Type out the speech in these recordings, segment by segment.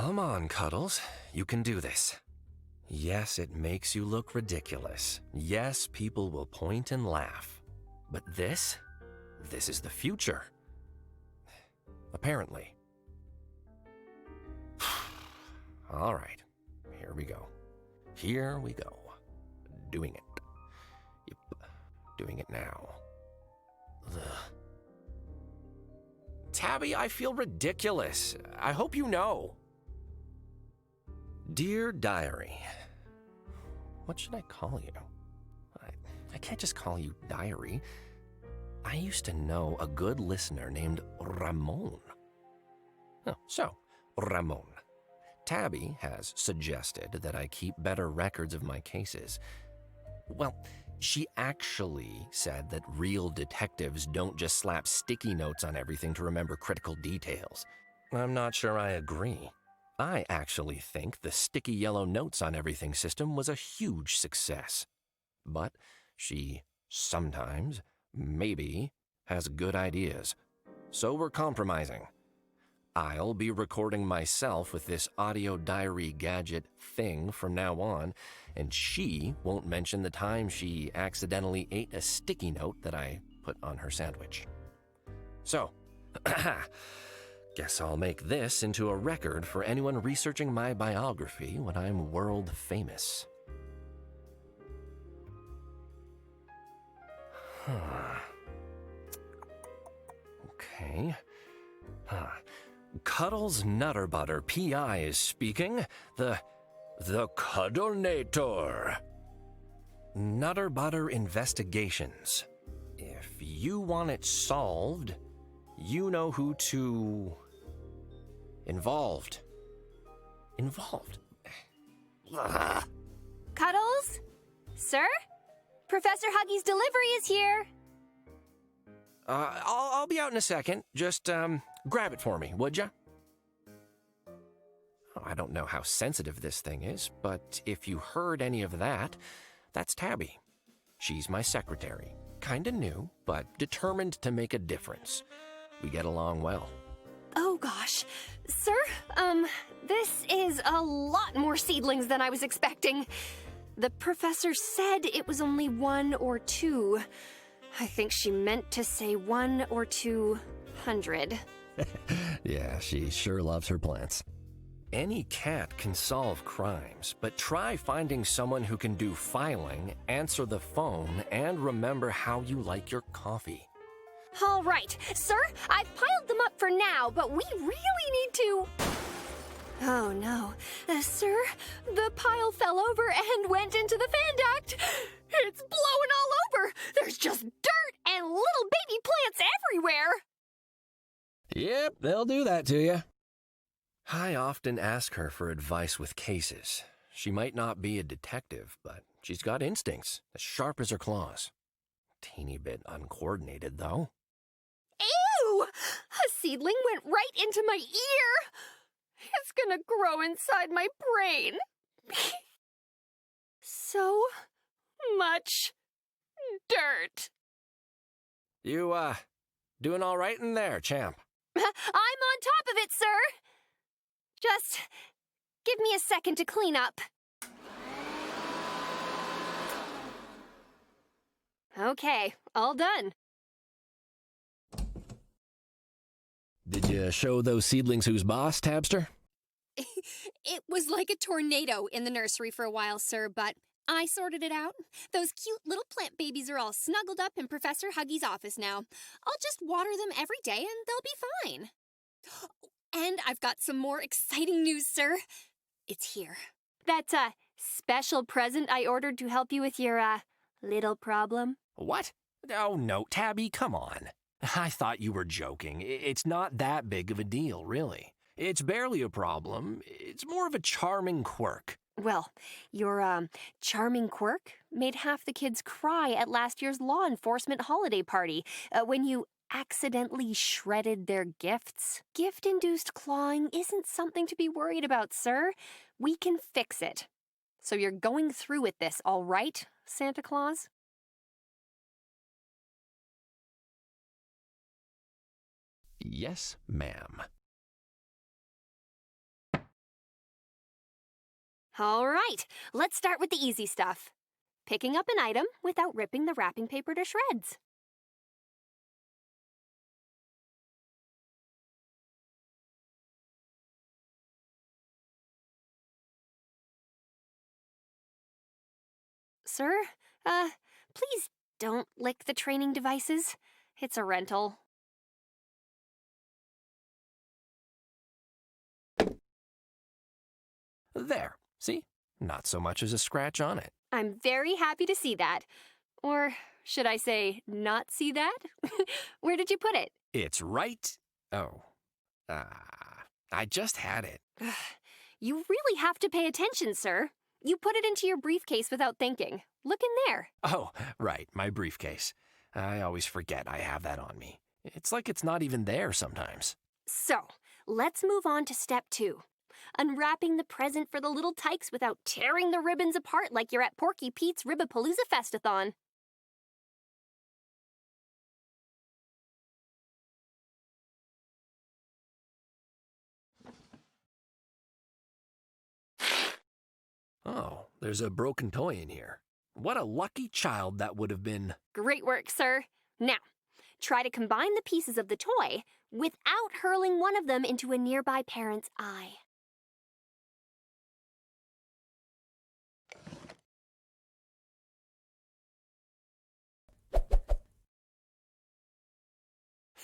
Come on, Cuddles. You can do this. Yes, it makes you look ridiculous. Yes, people will point and laugh. But this is the future. Apparently. All right, here we go. Here we go. Doing it. Yep, doing it now. Ugh. Tabby, I feel ridiculous. I hope you know. Dear Diary. What should I call you? I can't just call you Diary. I used to know a good listener named Ramon. Oh, so, Ramon. Tabby has suggested that I keep better records of my cases. Well, she actually said that real detectives don't just slap sticky notes on everything to remember critical details. I'm not sure I agree. I actually think the sticky yellow notes on everything system was a huge success. But she sometimes, maybe, has good ideas. So we're compromising. I'll be recording myself with this audio diary gadget thing from now on, and she won't mention the time she accidentally ate a sticky note that I put on her sandwich. So, guess I'll make this into a record for anyone researching my biography when I'm world famous. Okay. Cuddles Nutter Butter P.I. is speaking. The Cuddlenator. Nutter Butter Investigations. If you want it solved, you know who to... Involved. Cuddles? Sir? Professor Huggy's delivery is here. I'll be out in a second. Just, grab it for me, would ya? Oh, I don't know how sensitive this thing is, but if you heard any of that, that's Tabby. She's my secretary. Kinda new, but determined to make a difference. We get along well. Oh gosh. Sir, this is a lot more seedlings than I was expecting. The professor said it was only 1 or 2. I think she meant to say 1 or 200. Yeah, she sure loves her plants. Any cat can solve crimes, but try finding someone who can do filing, answer the phone, and remember how you like your coffee. All right, sir, I've piled them up for now, but we really need to... Oh no. Sir, the pile fell over and went into the fan duct. It's blowing all over. There's just dirt and little baby plants everywhere. Yep, they'll do that to you. I often ask her for advice with cases. She might not be a detective, but she's got instincts as sharp as her claws. Teeny bit uncoordinated, though. Ew! A seedling went right into my ear. It's gonna grow inside my brain. So much dirt. You, doing all right in there, champ? I'm on top of it, sir. Just give me a second to clean up. Okay, all done. Did you show those seedlings who's boss, Tabster? It was like a tornado in the nursery for a while, sir, but I sorted it out. Those cute little plant babies are all snuggled up in Professor Huggy's office now. I'll just water them every day and they'll be fine. And I've got some more exciting news, sir. It's here. That's a special present I ordered to help you with your, little problem. What? Oh, no, Tabby, come on. I thought you were joking. It's not that big of a deal, really. It's barely a problem. It's more of a charming quirk. Well, your, charming quirk made half the kids cry at last year's law enforcement holiday party when you accidentally shredded their gifts. Gift-induced clawing isn't something to be worried about, sir. We can fix it. So you're going through with this, all right, Santa Claus? Yes, ma'am. All right, let's start with the easy stuff. Picking up an item without ripping the wrapping paper to shreds. Sir, please don't lick the training devices. It's a rental. There, see? Not so much as a scratch on it. I'm very happy to see that. Or should I say, not see that? Where did you put it? It's right. Oh. I just had it. You really have to pay attention, sir. You put it into your briefcase without thinking. Look in there. Oh, right, my briefcase. I always forget I have that on me. It's like it's not even there sometimes. So, let's move on to step 2. Unwrapping the present for the little tykes without tearing the ribbons apart like you're at Porky Pete's Ribbapalooza Festathon. Oh, there's a broken toy in here. What a lucky child that would have been. Great work, sir. Now, try to combine the pieces of the toy without hurling one of them into a nearby parent's eye.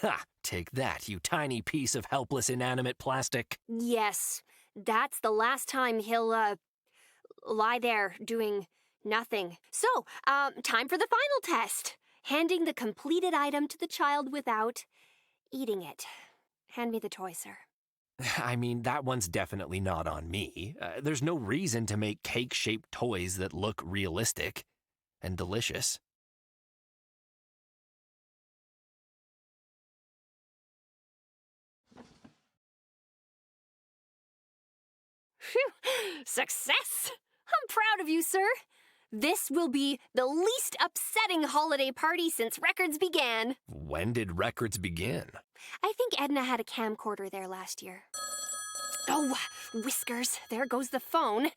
Ha! Take that, you tiny piece of helpless inanimate plastic. Yes, that's the last time he'll, lie there doing nothing. So, time for the final test. Handing the completed item to the child without eating it. Hand me the toy, sir. I mean, that one's definitely not on me. There's no reason to make cake-shaped toys that look realistic and delicious. Phew! Success! I'm proud of you, sir. This will be the least upsetting holiday party since records began. When did records begin? I think Edna had a camcorder there last year. Oh, whiskers. There goes the phone.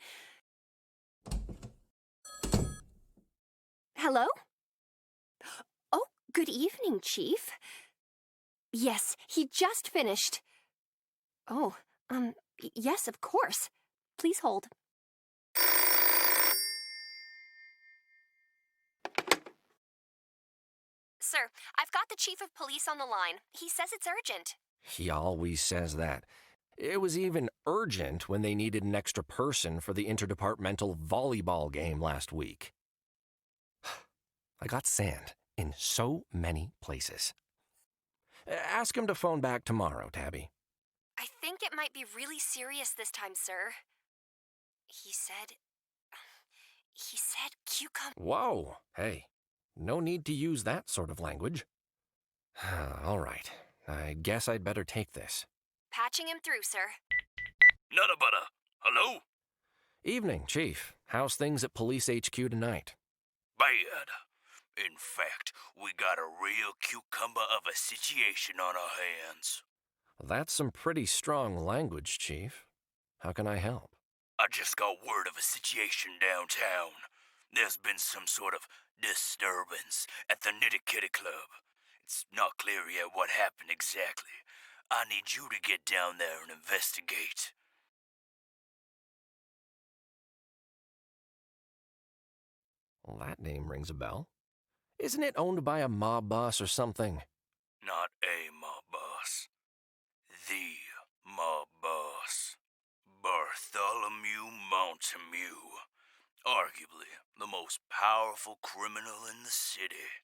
Hello? Oh, good evening, Chief. Yes, he just finished. Oh, yes, of course. Please hold. Sir, I've got the Chief of Police on the line. He says it's urgent. He always says that. It was even urgent when they needed an extra person for the interdepartmental volleyball game last week. I got sand in so many places. Ask him to phone back tomorrow, Tabby. I think it might be really serious this time, sir. He said cucumber. Whoa, hey, no need to use that sort of language. All right, I guess I'd better take this. Patching him through, sir. Nutter butter. Hello? Evening, Chief. How's things at Police HQ tonight? Bad. In fact, we got a real cucumber of a situation on our hands. That's some pretty strong language, Chief. How can I help? I just got word of a situation downtown. There's been some sort of disturbance at the Nitty Kitty Club. It's not clear yet what happened exactly. I need you to get down there and investigate. Well, that name rings a bell. Isn't it owned by a mob boss or something? Not a mob boss. The mob boss. Bartholomew Montague. Arguably the most powerful criminal in the city.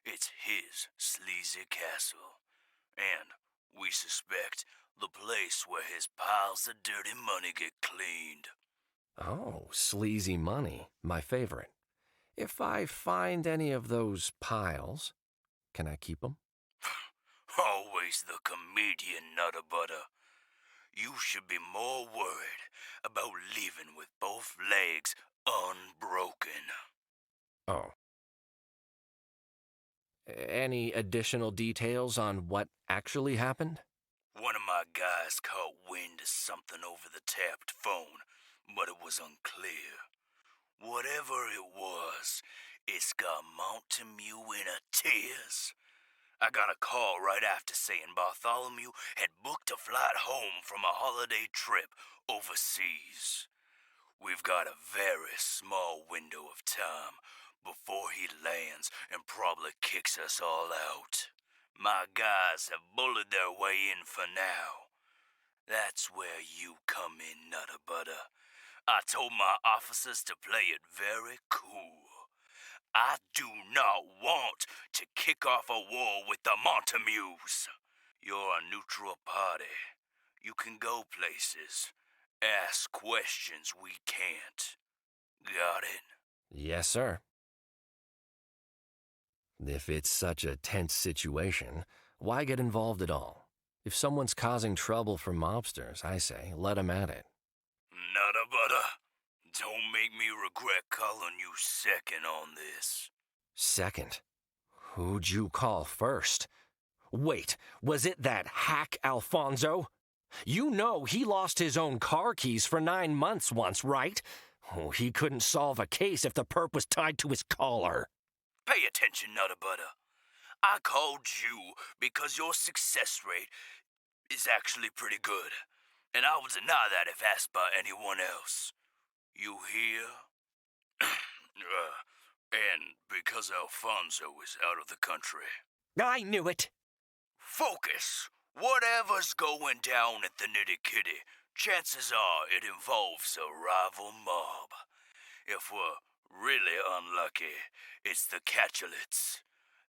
It's his sleazy castle. And we suspect the place where his piles of dirty money get cleaned. Oh, sleazy money. My favorite. If I find any of those piles, can I keep them? Always the comedian, Nutter Butter. You should be more worried about leaving with both legs unbroken. Oh. Any additional details on what actually happened? One of my guys caught wind of something over the tapped phone. but it was unclear. Whatever it was, it's got Montague in a tears. I got a call right after saying Bartholomew had booked a flight home from a holiday trip overseas. We've got a very small window of time before he lands and probably kicks us all out. My guys have bullied their way in for now. That's where you come in, Nutter Butter. I told my officers to play it very cool. I do not want to kick off a war with the Montagues. You're a neutral party. You can go places. Ask questions we can't. Got it? Yes, sir. If it's such a tense situation, why get involved at all? If someone's causing trouble for mobsters, I say, let 'em at it. Nutter Butter, don't make me regret calling you second on this. Second, who'd you call first? Wait, was it that hack Alfonso? You know he lost his own car keys for 9 months once, right? Oh, he couldn't solve a case if the perp was tied to his collar. Pay attention, Nutter Butter. I called you because your success rate is actually pretty good, and I would deny that if asked by anyone else. You hear? And because Alfonso is out of the country. I knew it. Focus. Whatever's going down at the Nitty Kitty, chances are it involves a rival mob. If we're really unlucky, it's the Catulets.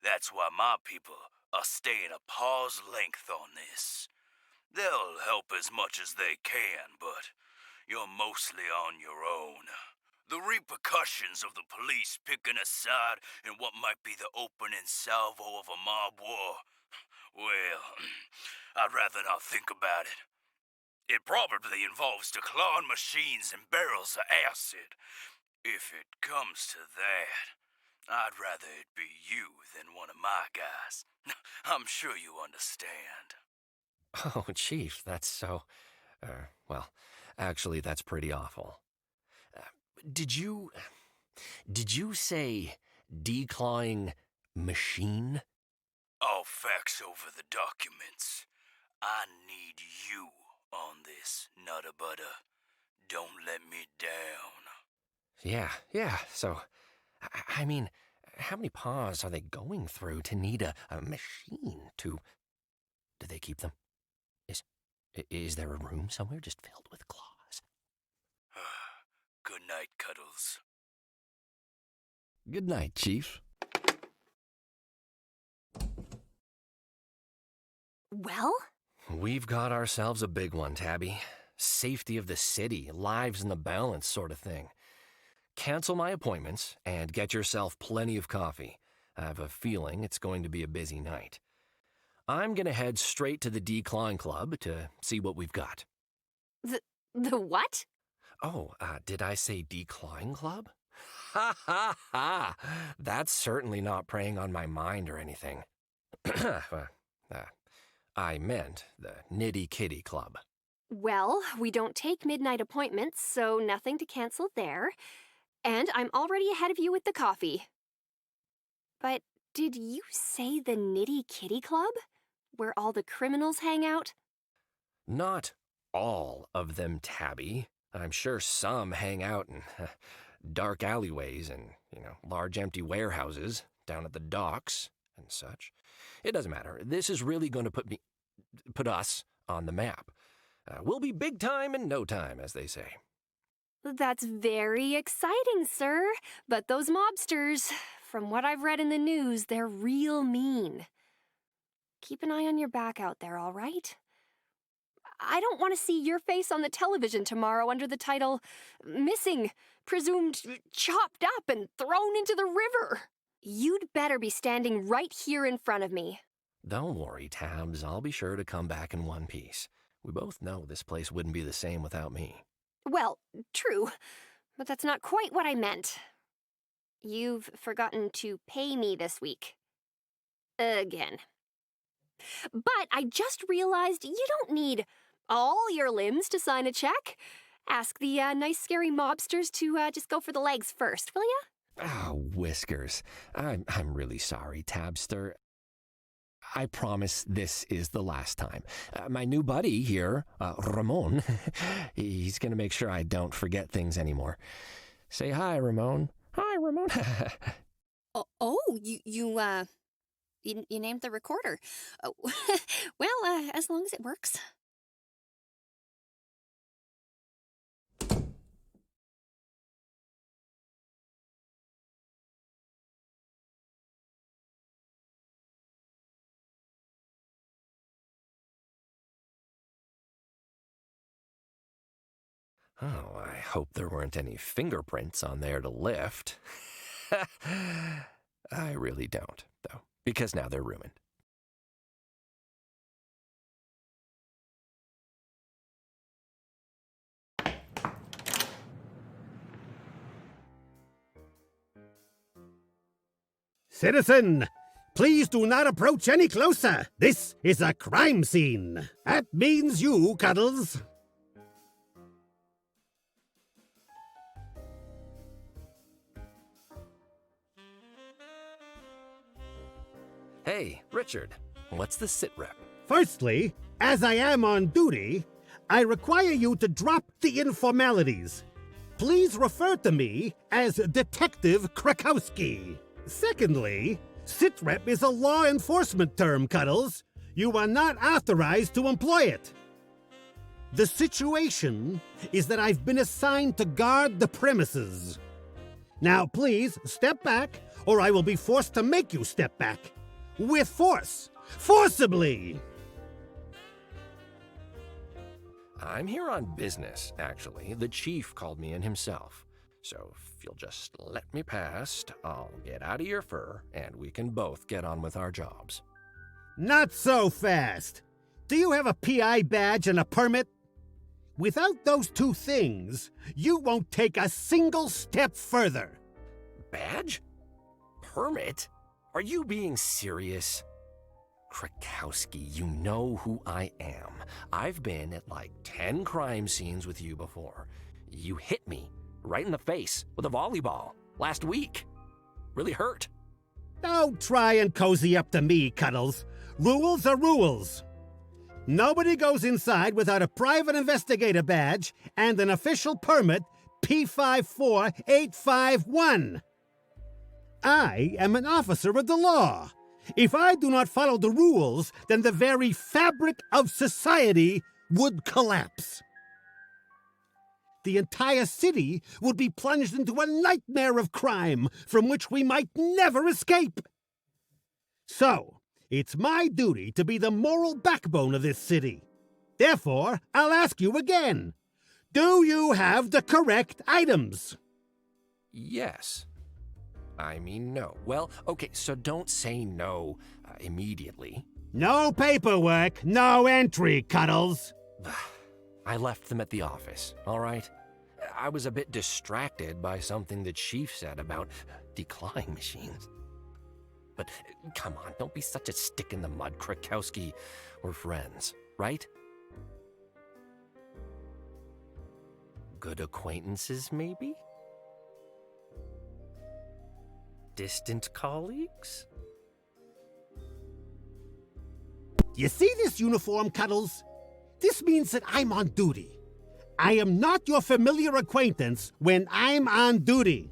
That's why my people are staying a paw's length on this. They'll help as much as they can, but you're mostly on your own. The repercussions of the police picking a side in what might be the opening salvo of a mob war, well, I'd rather not think about it. It probably involves declawing machines and barrels of acid. If it comes to that, I'd rather it be you than one of my guys. I'm sure you understand. Oh, Chief, that's so... well, actually, that's pretty awful. Did you say declawing machine? All facts over the documents. I need you on this, Nutter Butter. Don't let me down. Yeah, so... I mean, how many paws are they going through to need a machine to... Do they keep them? Is there a room somewhere just filled with claws? Good night, Cuddles. Good night, Chief. Well? We've got ourselves a big one, Tabby. Safety of the city, lives in the balance sort of thing. Cancel my appointments and get yourself plenty of coffee. I have a feeling it's going to be a busy night. I'm going to head straight to the Decline Club to see what we've got. The what? Oh, did I say Decline Club? Ha ha ha! That's certainly not preying on my mind or anything. I meant the Nitty Kitty Club. Well, we don't take midnight appointments, so nothing to cancel there. And I'm already ahead of you with the coffee. But did you say the Nitty Kitty Club? Where all the criminals hang out? Not all of them, Tabby. I'm sure some hang out in dark alleyways and, large empty warehouses down at the docks and such. It doesn't matter. This is really going to put us on the map. We'll be big time in no time, as they say. That's very exciting, sir. But those mobsters, from what I've read in the news, they're real mean. Keep an eye on your back out there, all right? I don't want to see your face on the television tomorrow under the title, Missing, Presumed Chopped Up and Thrown into the River. You'd better be standing right here in front of me. Don't worry, Tabs. I'll be sure to come back in one piece. We both know this place wouldn't be the same without me. Well, true, but that's not quite what I meant. You've forgotten to pay me this week. Again. But I just realized you don't need all your limbs to sign a check. Ask the nice, scary mobsters to just go for the legs first, will ya? Oh, Whiskers. I'm really sorry, Tabster. I promise this is the last time. My new buddy here, Ramon, he's going to make sure I don't forget things anymore. Say hi, Ramon. Hi, Ramon. You named the recorder. Oh, well, as long as it works. Oh, I hope there weren't any fingerprints on there to lift. I really don't, though, because now they're ruined. Citizen, please do not approach any closer. This is a crime scene. That means you, Cuddles. Hey, Richard, what's the sit rep? Firstly, as I am on duty, I require you to drop the informalities. Please refer to me as Detective Krakowski. Secondly, sitrep is a law enforcement term, Cuddles. You are not authorized to employ it. The situation is that I've been assigned to guard the premises. Now, please, step back, or I will be forced to make you step back. With force. Forcibly! I'm here on business, actually. The chief called me in himself. So if you'll just let me past, I'll get out of your fur, and we can both get on with our jobs. Not so fast. Do you have a PI badge and a permit? Without those two things, you won't take a single step further. Badge? Permit? Are you being serious? Krakowski, you know who I am. I've been at like 10 crime scenes with you before. You hit me right in the face with a volleyball last week. Really hurt. Don't try and cozy up to me, Cuddles. Rules are rules. Nobody goes inside without a private investigator badge and an official permit P54851. I am an officer of the law. If I do not follow the rules, then the very fabric of society would collapse. The entire city would be plunged into a nightmare of crime from which we might never escape. So, it's my duty to be the moral backbone of this city. Therefore, I'll ask you again. Do you have the correct items? Yes. I mean, no. Well, okay, so don't say no immediately. No paperwork, no entry, Cuddles. I left them at the office, all right? I was a bit distracted by something the chief said about decline machines. But come on, don't be such a stick in the mud, Krakowski. We're friends, right? Good acquaintances, maybe? Distant colleagues? You see this uniform, Cuddles? This means that I'm on duty. I am not your familiar acquaintance when I'm on duty.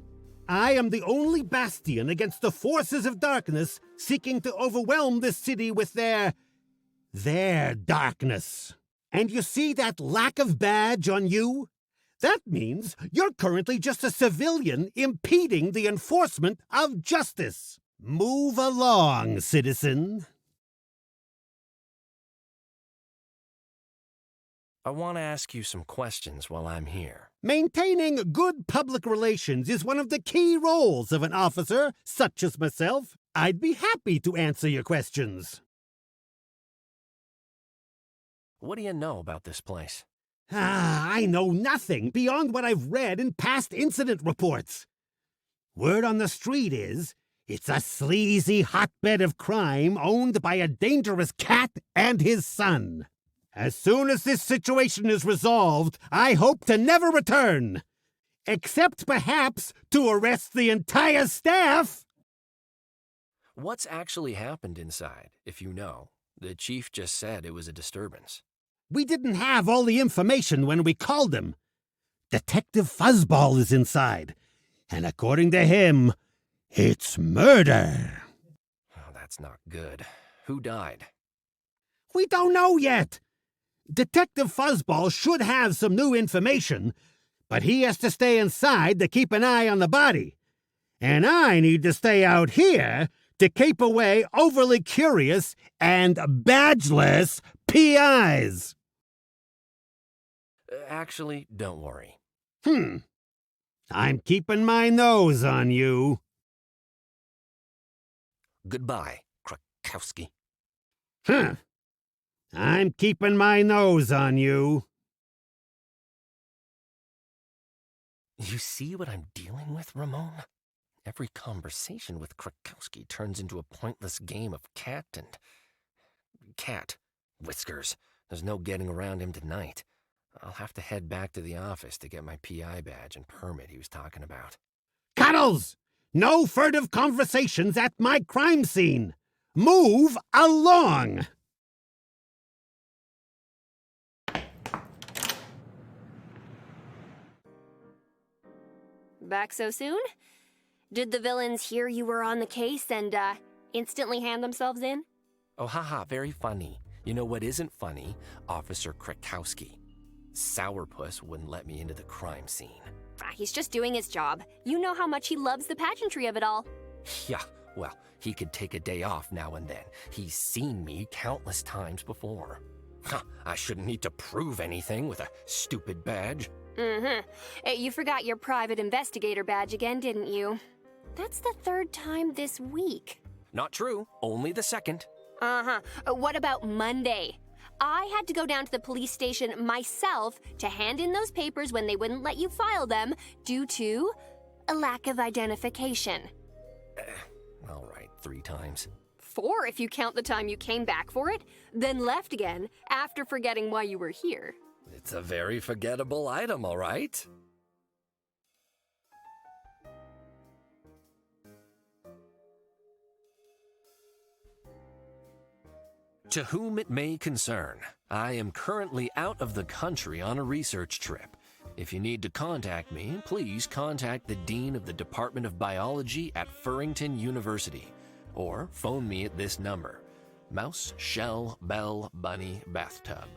I am the only bastion against the forces of darkness seeking to overwhelm this city with their darkness. And you see that lack of badge on you? That means you're currently just a civilian impeding the enforcement of justice. Move along, citizen. I want to ask you some questions while I'm here. Maintaining good public relations is one of the key roles of an officer such as myself. I'd be happy to answer your questions. What do you know about this place? I know nothing beyond what I've read in past incident reports. Word on the street is, it's a sleazy hotbed of crime owned by a dangerous cat and his son. As soon as this situation is resolved, I hope to never return. Except perhaps to arrest the entire staff. What's actually happened inside, if you know? The chief just said it was a disturbance. We didn't have all the information when we called him. Detective Fuzzball is inside, and according to him, it's murder. Oh, that's not good. Who died? We don't know yet. Detective Fuzzball should have some new information, but he has to stay inside to keep an eye on the body. And I need to stay out here to keep away overly curious and badgeless PIs. Actually, don't worry. I'm keeping my nose on you. Goodbye, Krakowski. I'm keeping my nose on you. You see what I'm dealing with, Ramon? Every conversation with Krakowski turns into a pointless game of cat. Whiskers. There's no getting around him tonight. I'll have to head back to the office to get my PI badge and permit he was talking about. Cuddles! No furtive conversations at my crime scene. Move along! Back so soon? Did the villains hear you were on the case and, instantly hand themselves in? Oh, haha, very funny. You know what isn't funny? Officer Krakowski. Sourpuss wouldn't let me into the crime scene. He's just doing his job. You know how much he loves the pageantry of it all. Yeah, well, he could take a day off now and then. He's seen me countless times before. I shouldn't need to prove anything with a stupid badge. You forgot your private investigator badge again, didn't you? That's the third time this week. Not true, only the second. What about Monday? I had to go down to the police station myself to hand in those papers when they wouldn't let you file them due to a lack of identification. All right, 3 times. 4 if you count the time you came back for it, then left again after forgetting why you were here. It's a very forgettable item, all right? To whom it may concern, I am currently out of the country on a research trip. If you need to contact me, please contact the Dean of the Department of Biology at Furrington University, or phone me at this number: Mouse, Shell, Bell, Bunny, Bathtub.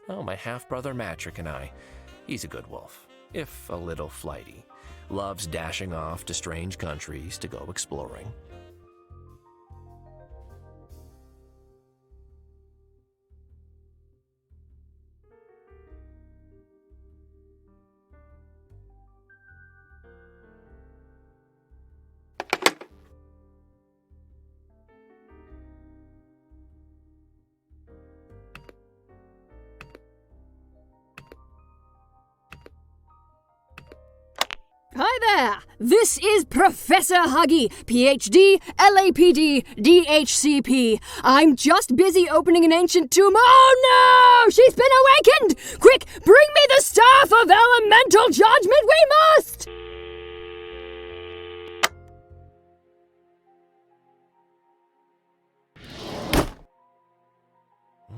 Oh, my half-brother Matrick and I. He's a good wolf, if a little flighty. Loves dashing off to strange countries to go exploring. Hi there! This is Professor Huggy, PhD, LAPD, DHCP. I'm just busy opening an ancient tomb. Oh no! She's been awakened! Quick, bring me the staff of elemental judgment, we must!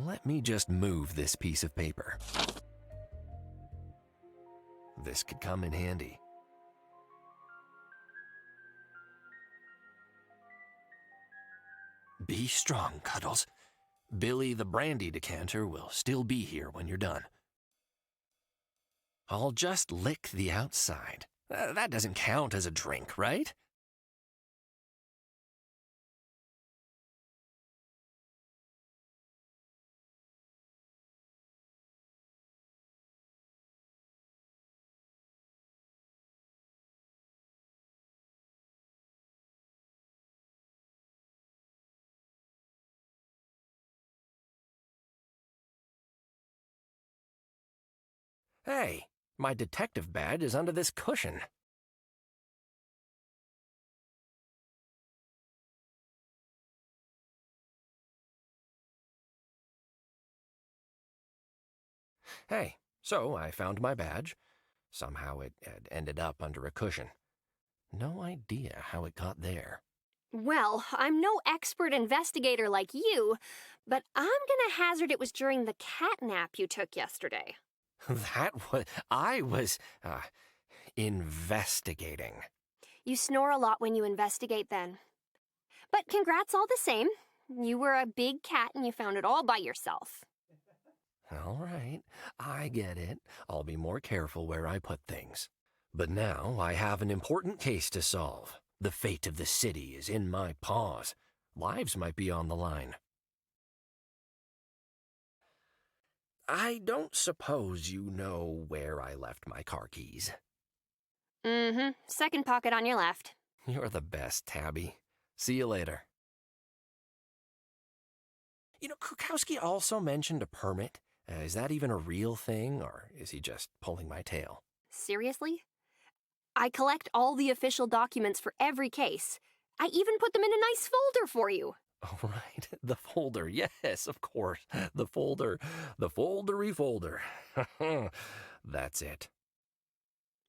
Let me just move this piece of paper. This could come in handy. Be strong, Cuddles. Billy the brandy decanter will still be here when you're done. I'll just lick the outside. That doesn't count as a drink, right? Hey, my detective badge is under this cushion. Hey, so I found my badge. Somehow it had ended up under a cushion. No idea how it got there. Well, I'm no expert investigator like you, but I'm gonna hazard it was during the cat nap you took yesterday. I was investigating. You snore a lot when you investigate then. But congrats all the same. You were a big cat and you found it all by yourself. All right, I get it. I'll be more careful where I put things. But now I have an important case to solve. The fate of the city is in my paws. Lives might be on the line. I don't suppose you know where I left my car keys. Mm-hmm. Second pocket on your left. You're the best, Tabby. See you later. You know, Krukowski also mentioned a permit. Is that even a real thing, or is he just pulling my tail? Seriously? I collect all the official documents for every case. I even put them in a nice folder for you. Oh, right. The folder. Yes, of course. The folder. The foldery folder. That's it.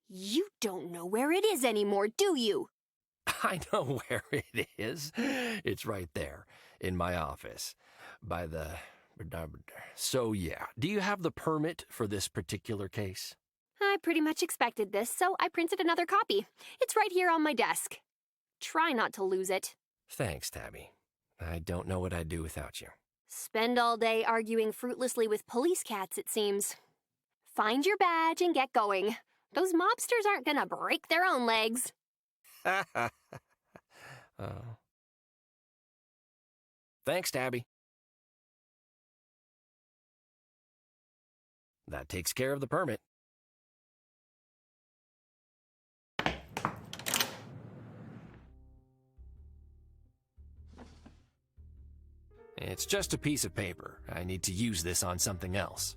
You don't know where it is anymore, do you? I know where it is. It's right there, in my office. By the... So, yeah. Do you have the permit for this particular case? I pretty much expected this, so I printed another copy. It's right here on my desk. Try not to lose it. Thanks, Tabby. I don't know what I'd do without you. Spend all day arguing fruitlessly with police cats, it seems. Find your badge and get going. Those mobsters aren't gonna break their own legs. Oh. Thanks, Tabby. That takes care of the permit. It's just a piece of paper. I need to use this on something else.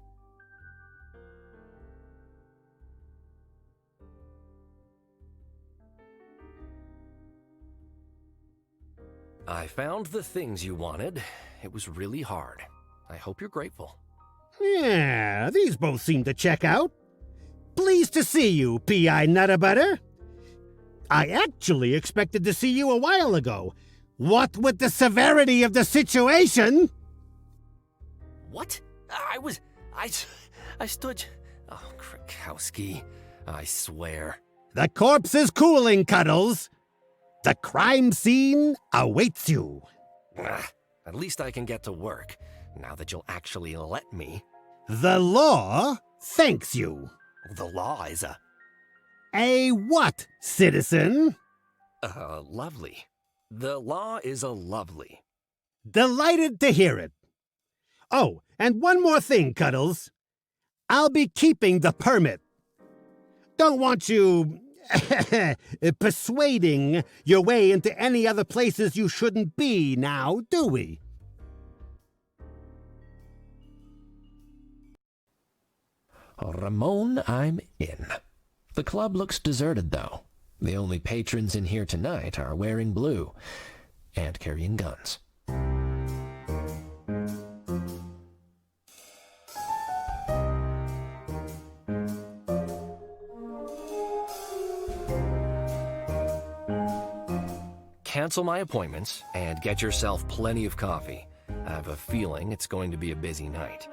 I found the things you wanted. It was really hard. I hope you're grateful. Yeah, these both seem to check out. Pleased to see you, P.I. Nuttabutter. I actually expected to see you a while ago. What with the severity of the situation? What? I stood... Oh, Krukowski. I swear. The corpse is cooling, Cuddles. The crime scene awaits you. At least I can get to work, now that you'll actually let me. The law thanks you. The law is A what, citizen? Lovely. The law is a lovely. Delighted to hear it. Oh, and one more thing, Cuddles. I'll be keeping the permit. Don't want you persuading your way into any other places you shouldn't be now, do we? Ramon, I'm in. The club looks deserted, though. The only patrons in here tonight are wearing blue and carrying guns. Cancel my appointments and get yourself plenty of coffee. I have a feeling it's going to be a busy night.